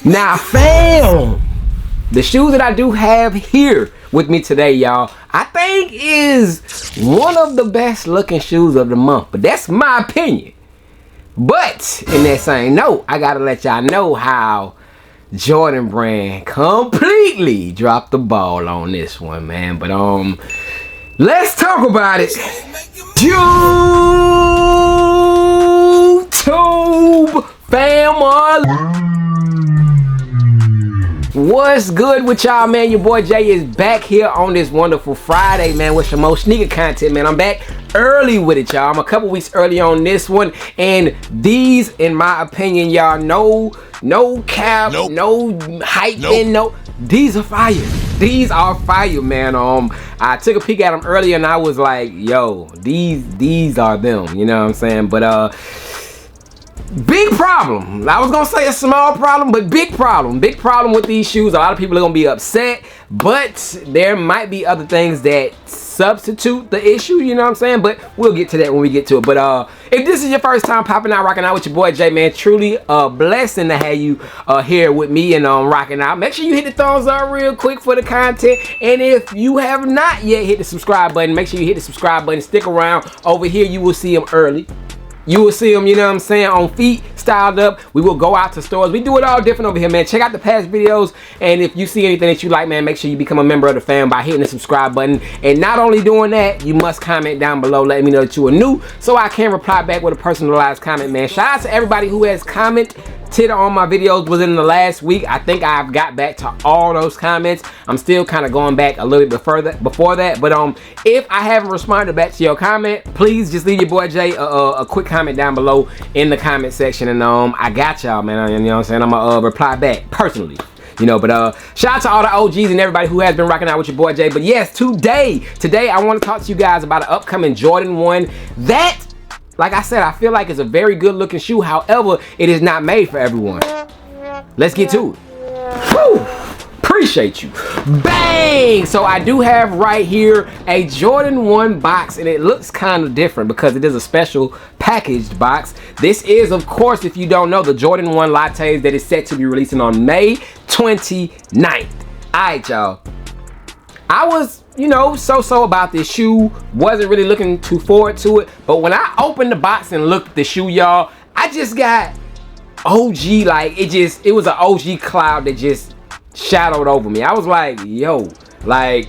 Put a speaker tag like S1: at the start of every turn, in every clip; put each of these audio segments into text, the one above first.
S1: Now, fam, the shoes that I do have here with me today, y'all, I think is one of the best looking shoes of the month. But that's my opinion. But in that same note, I gotta let y'all know how Jordan brand completely dropped the ball on this one, man. But let's talk about it. YouTube family, what's good with y'all, man? Your boy Jay is back here on this wonderful Friday, man, with some more sneaker content, man. I'm back early with it, y'all. I'm a couple weeks early on this one, and these, in my opinion, y'all, no cap, no hype, no. These are fire. These are fire, man. I took a peek at them earlier, and I was like, yo, these are them. You know what I'm saying? But big problem. I was gonna say a small problem, but big problem. Big problem with these shoes. A lot of people are gonna be upset, but there might be other things that substitute the issue, you know what I'm saying? But we'll get to that when we get to it. But if this is your first time popping out, rocking out with your boy Jay, man, truly a blessing to have you here with me and rocking out. Make sure you hit the thumbs up real quick for the content, and if you have not yet hit the subscribe button, make sure you hit the subscribe button. Stick around. Over here you will see them early. You will see them, you know what I'm saying, on feet, styled up. We will go out to stores. We do it all different over here, man. Check out the past videos, and if you see anything that you like, man, make sure you become a member of the fam by hitting the subscribe button. And not only doing that, you must comment down below letting me know that you are new, so I can reply back with a personalized comment, man. Shout out to everybody who has commented on my videos within the last week. I think I've got back to all those comments. I'm still kind of going back a little bit before that, but if I haven't responded back to your comment, please just leave your boy Jay a quick comment down below in the comment section, and I got y'all, man. You know what I'm saying? I'm gonna reply back personally, you know. But shout out to all the OGs and everybody who has been rocking out with your boy Jay. But yes, today I want to talk to you guys about an upcoming Jordan 1 that, like I said, I feel like it's a very good looking shoe. However, it is not made for everyone. Let's get to it. Woo! Appreciate you. Bang! So I do have right here a Jordan 1 box, and it looks kind of different because it is a special packaged box. This is, of course, if you don't know, the Jordan 1 Lattes that is set to be releasing on May 29th. Alright, y'all. I was, you know, so about this shoe. Wasn't really looking too forward to it. But when I opened the box and looked at the shoe, y'all, I just got OG, like, it was an OG cloud that just shadowed over me. I was like, yo, like,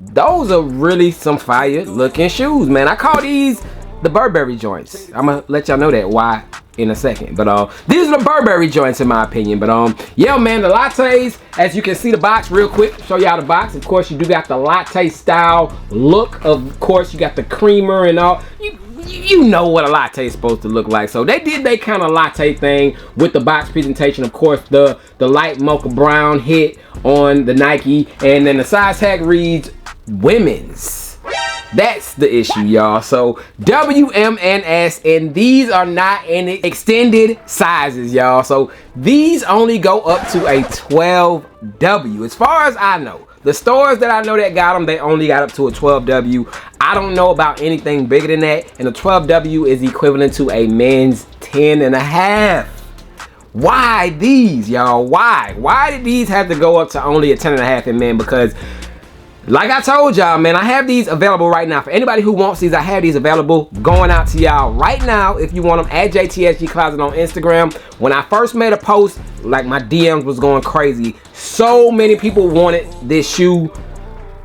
S1: those are really some fire looking shoes, man. I call these the Burberry joints. I'm gonna let y'all know that why in a second. But these are the Burberry joints in my opinion. But yeah, man, the Lattes, as you can see the box real quick, show y'all the box. Of course, you do got the latte style look. Of course, you got the creamer and all. You know what a latte is supposed to look like. So they did their kind of latte thing with the box presentation. Of course, the light mocha brown hit on the Nike, and then the size tag reads women's. That's the issue, y'all. So W, M, and S, and these are not in extended sizes, y'all. So these only go up to a 12W, as far as I know. The stores that I know that got them, they only got up to a 12W. I don't know about anything bigger than that, and a 12W is equivalent to a men's 10.5. Why these, y'all? Why did these have to go up to only a 10.5 in men? Because like I told y'all, man, I have these available right now. For anybody who wants these, I have these available going out to y'all right now. If you want them, at JTSG Closet on Instagram. When I first made a post, like, my DMs was going crazy. So many people wanted this shoe.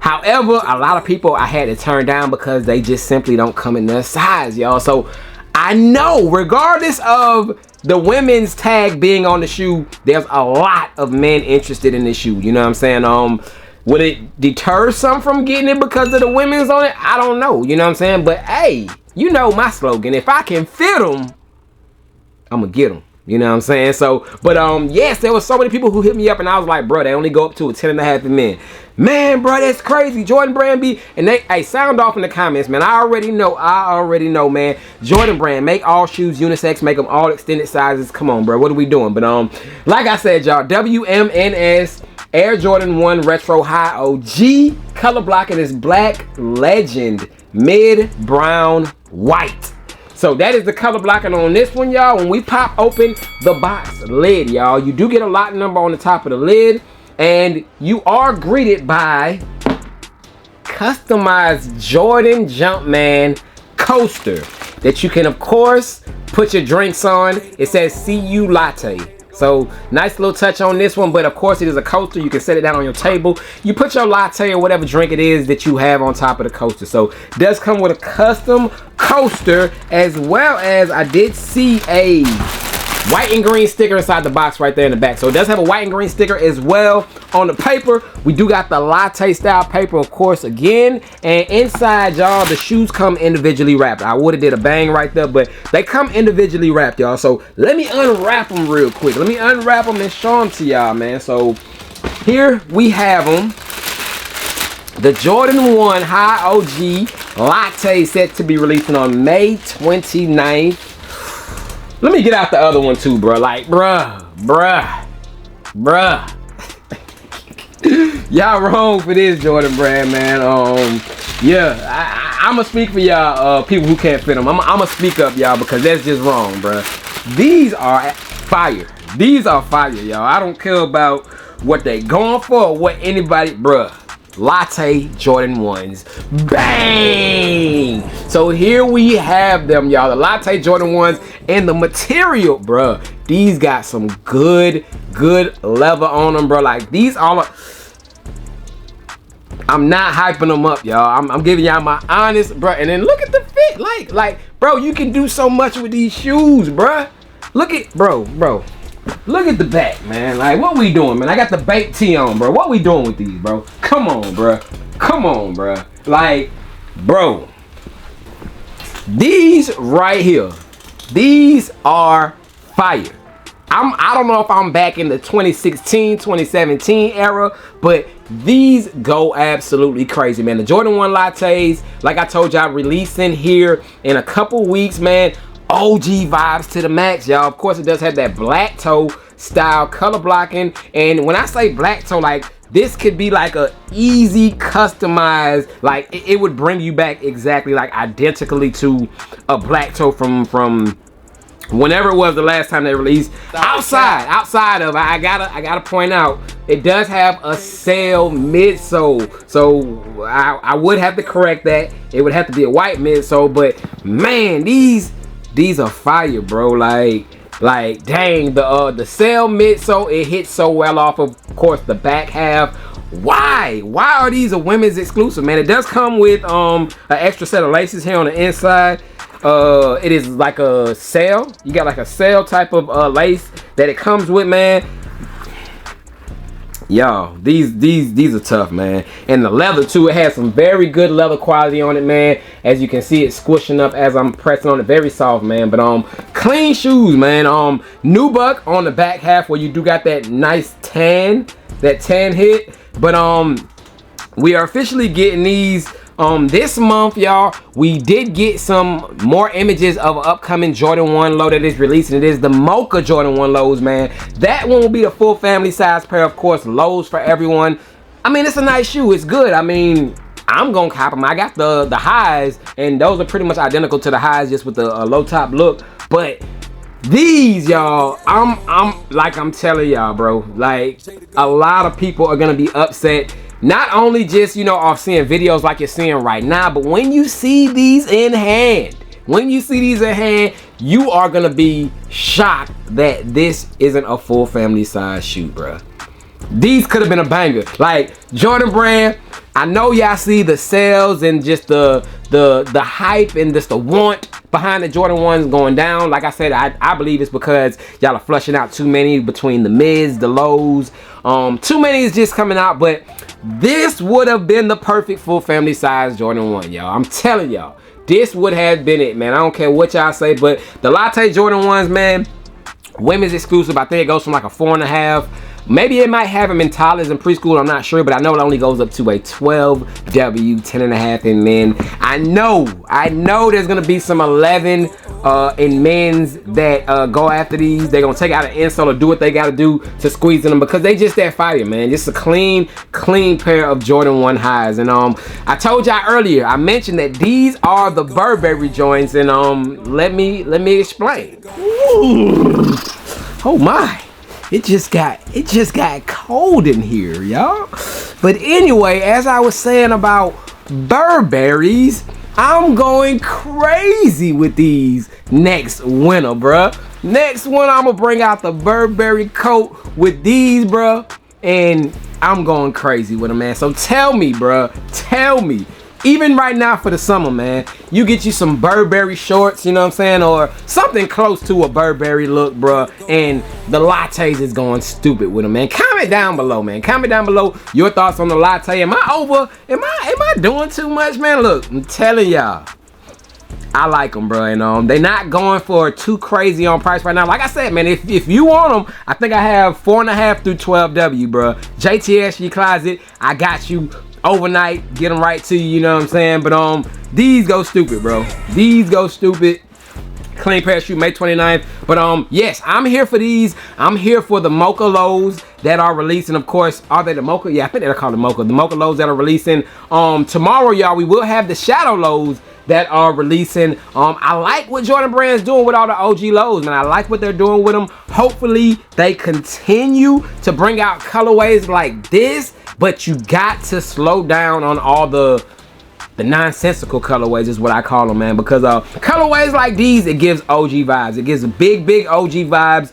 S1: However, a lot of people I had to turn down because they just simply don't come in their size, y'all. So I know, regardless of the women's tag being on the shoe, there's a lot of men interested in this shoe. You know what I'm saying? Would it deter some from getting it because of the women's on it? I don't know. You know what I'm saying? But hey, you know my slogan. If I can fit them, I'm going to get them. You know what I'm saying? So, but yes, there was so many people who hit me up, and I was like, bro, they only go up to a 10.5 in men. Man, bro, that's crazy. Jordan Brand be, and they, hey, sound off in the comments, man. I already know, man. Jordan Brand, make all shoes unisex, make them all extended sizes. Come on, bro, what are we doing? But like I said, y'all, WMNS Air Jordan 1 Retro High OG. Color blocking is black legend mid brown white. So that is the color blocking on this one, y'all. When we pop open the box lid, y'all, you do get a lot number on the top of the lid, and you are greeted by customized Jordan Jumpman coaster that you can, of course, put your drinks on. It says "See You Latte." So nice little touch on this one, but of course it is a coaster. You can set it down on your table. You put your latte or whatever drink it is that you have on top of the coaster. So it does come with a custom coaster, as well as I did see a white and green sticker inside the box right there in the back. So it does have a white and green sticker as well on the paper. We do got the latte style paper, of course, again. And inside, y'all, the shoes come individually wrapped. I would have did a bang right there, but they come individually wrapped, y'all. So let me unwrap them real quick. Let me unwrap them and show them to y'all, man. So here we have them. The Jordan 1 High OG Latte set to be releasing on May 29th. Let me get out the other one too, bro. Like, bruh. Y'all wrong for this Jordan brand, man. Yeah, I'ma speak for y'all people who can't fit them. I'ma speak up, y'all, because that's just wrong, bruh. These are fire. These are fire, y'all. I don't care about what they going for or what anybody, bruh. Latte Jordan 1s. Bang! So here we have them, y'all. The Latte Jordan 1s, and the material, bruh. These got some good leather on them, bro. Like, these all are... I'm not hyping them up, y'all. I'm giving y'all my honest, bro. And then look at the fit. Like, bro, you can do so much with these shoes, bruh. Look at, bro. Look at the back, man. Like, what we doing, man? I got the baked tee on, bro. What we doing with these, bro? Come on, bro. Come on, bro. Like, bro. These right here. These are fire. I don't know if I'm back in the 2016, 2017 era, but these go absolutely crazy, man. The Jordan 1 Lattes, like I told y'all, releasing here in a couple weeks, man. OG vibes to the max, y'all. Of course, it does have that black toe style color blocking. And when I say black toe, like, this could be like a easy customized, like it would bring you back exactly like identically to a black toe from whenever it was the last time they released. Outside of, I gotta point out, it does have a sail midsole. So I would have to correct that. It would have to be a white midsole, but man, these are fire, bro. Like dang, the sail midsole, it hits so well off of course the back half. Why are these a women's exclusive, man? It does come with an extra set of laces here on the inside. It is like a sail. You got like a sail type of lace that it comes with, man. Y'all, these are tough, man. And the leather too, it has some very good leather quality on it, man. As you can see, it's squishing up as I'm pressing on it, very soft, man. But clean shoes, man. Nubuck on the back half where you do got that nice tan hit. But we are officially getting these this month, y'all. We did get some more images of an upcoming Jordan 1 low that is releasing. It is the Mocha Jordan 1 lows, man. That one will be a full family size pair, of course, lows for everyone. I mean, it's a nice shoe. It's good. I mean, I'm gonna cop them. I got the highs, and those are pretty much identical to the highs, just with the low top look. But these, y'all, I'm telling y'all, bro, like, a lot of people are gonna be upset. Not only just, you know, off seeing videos like you're seeing right now, but when you see these in hand, you are gonna be shocked that this isn't a full family size shoe, bruh. These could have been a banger. Like, Jordan brand, I know y'all see the sales and just the hype and just the want behind the Jordan 1s going down. Like I said, I believe it's because y'all are flushing out too many between the mids, the lows. Too many is just coming out, but this would have been the perfect full family size Jordan 1, y'all. I'm telling y'all, this would have been it, man. I don't care what y'all say, but the Latte Jordan 1s, man, women's exclusive. I think it goes from like a 4.5. Maybe it might have them in toddlers and preschool, I'm not sure, but I know it only goes up to a 12W, 10.5 in men. I know there's gonna be some 11 in men's that go after these. They're gonna take out an insole or do what they gotta do to squeeze in them because they just that fire, man. Just a clean pair of Jordan 1 highs. And I told y'all earlier, I mentioned that these are the Burberry joints, and let me explain. Ooh. Oh my. It just got cold in here, y'all. But anyway, as I was saying about Burberrys, I'm going crazy with these next winter, bruh. Next one, I'm gonna bring out the Burberry coat with these, bruh, and I'm going crazy with them, man. So tell me, bruh, tell me. Even right now for the summer, man, you get you some Burberry shorts, you know what I'm saying, or something close to a Burberry look, bruh, and the Lattes is going stupid with them, man. Comment down below, man. Comment down below your thoughts on the Latte. Am I doing too much, man? Look, I'm telling y'all, I like them, bro, and they're not going for too crazy on price right now. Like I said, man, if you want them, I think I have 4.5 through 12W, bro. JTS your closet, I got you overnight, get them right to you, you know what I'm saying? But these go stupid, bro. These go stupid. Clean pair of shoes, May 29th. But yes, I'm here for these. I'm here for the Mocha Lows that are releasing. Of course, are they the Mocha? Yeah, I think they're called the Mocha. The Mocha Lows that are releasing tomorrow, y'all. We will have the Shadow Lows that are releasing. I like what Jordan Brand's doing with all the OG lows, man. I like what they're doing with them. Hopefully they continue to bring out colorways like this, but you got to slow down on all the nonsensical colorways is what I call them, man, because colorways like these, it gives OG vibes. It gives big OG vibes.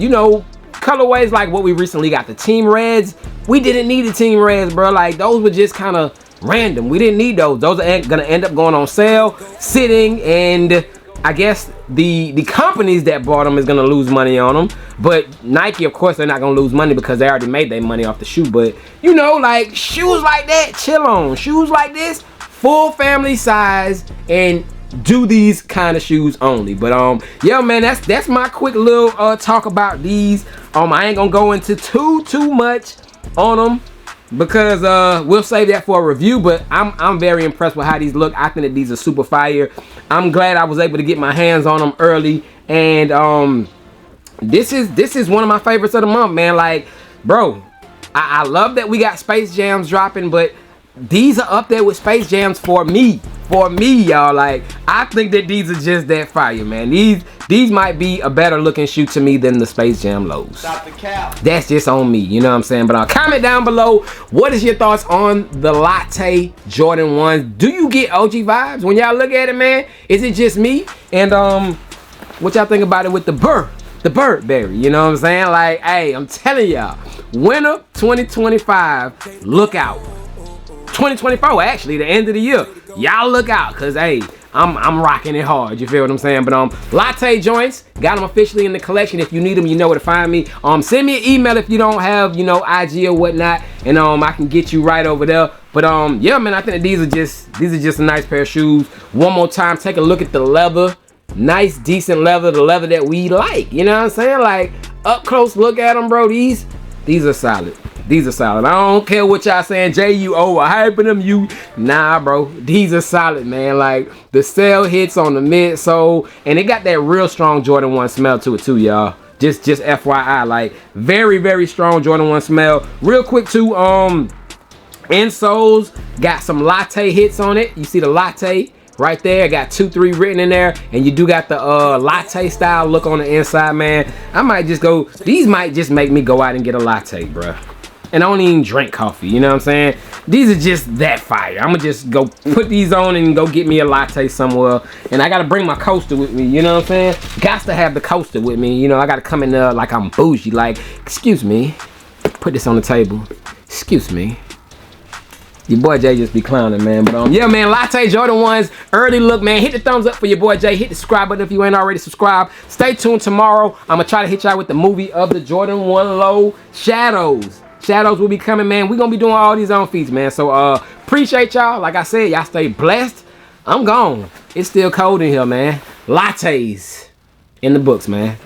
S1: You know, colorways like what we recently got, the Team Reds. We didn't need the Team Reds, bro. Like, those were just kind of random. We didn't need those. Those are gonna end up going on sale, sitting, and I guess the companies that bought them is gonna lose money on them. But Nike, of course, they're not gonna lose money because they already made their money off the shoe. But you know, like shoes like that, chill on. Shoes like this, full family size, and do these kind of shoes only. But yeah, man, that's my quick little talk about these. I ain't gonna go into too much on them, because we'll save that for a review. But I'm very impressed with how these look. I think that these are super fire. I'm glad I was able to get my hands on them early, and this is one of my favorites of the month, man. Like, bro, I love that we got Space Jams dropping, but these are up there with Space Jams for me, y'all. Like, I think that these are just that fire, man. These might be a better looking shoe to me than the Space Jam lows. Stop the cap. That's just on me, you know what I'm saying? But comment down below, what is your thoughts on the Latte Jordan 1s? Do you get OG vibes when y'all look at it, man? Is it just me? And what y'all think about it with the Burberry, you know what I'm saying? Like, hey, I'm telling y'all, winter 2025, look out. 2024, actually, the end of the year, y'all look out, cause hey, I'm rocking it hard. You feel what I'm saying? But Latte joints, got them officially in the collection. If you need them, you know where to find me. Send me an email if you don't have, you know, IG or whatnot, and I can get you right over there. But yeah, man, I think that these are just a nice pair of shoes. One more time, take a look at the leather. Nice, decent leather, the leather that we like. You know what I'm saying? Like, up close look at them, bro. These are solid. These are solid. I don't care what y'all saying, Jay, you overhyping them, you. Nah, bro. These are solid, man. Like, the sale hits on the midsole, and it got that real strong Jordan 1 smell to it, too, y'all. Just FYI. Like, very strong Jordan 1 smell. Real quick, too, insoles got some Latte hits on it. You see the Latte right there, got 2-3 written in there, and you do got the Latte style look on the inside, man. I might just go, these might just make me go out and get a latte, bruh. And I don't even drink coffee, you know what I'm saying? These are just that fire. I'm gonna just go put these on and go get me a latte somewhere. And I gotta bring my coaster with me, you know what I'm saying? Got to have the coaster with me, you know. I gotta come in there like I'm bougie, like, excuse me, put this on the table, excuse me. Your boy Jay just be clowning, man. But yeah, man, Latte Jordan 1s, early look, man. Hit the thumbs up for your boy Jay. Hit the subscribe button if you ain't already subscribed. Stay tuned tomorrow. I'm gonna try to hit y'all with the movie of the Jordan 1 low, Shadows. Shadows will be coming, man. We're gonna be doing all these on feeds, man. So appreciate y'all. Like I said, y'all stay blessed. I'm gone. It's still cold in here, man. Lattes in the books, man.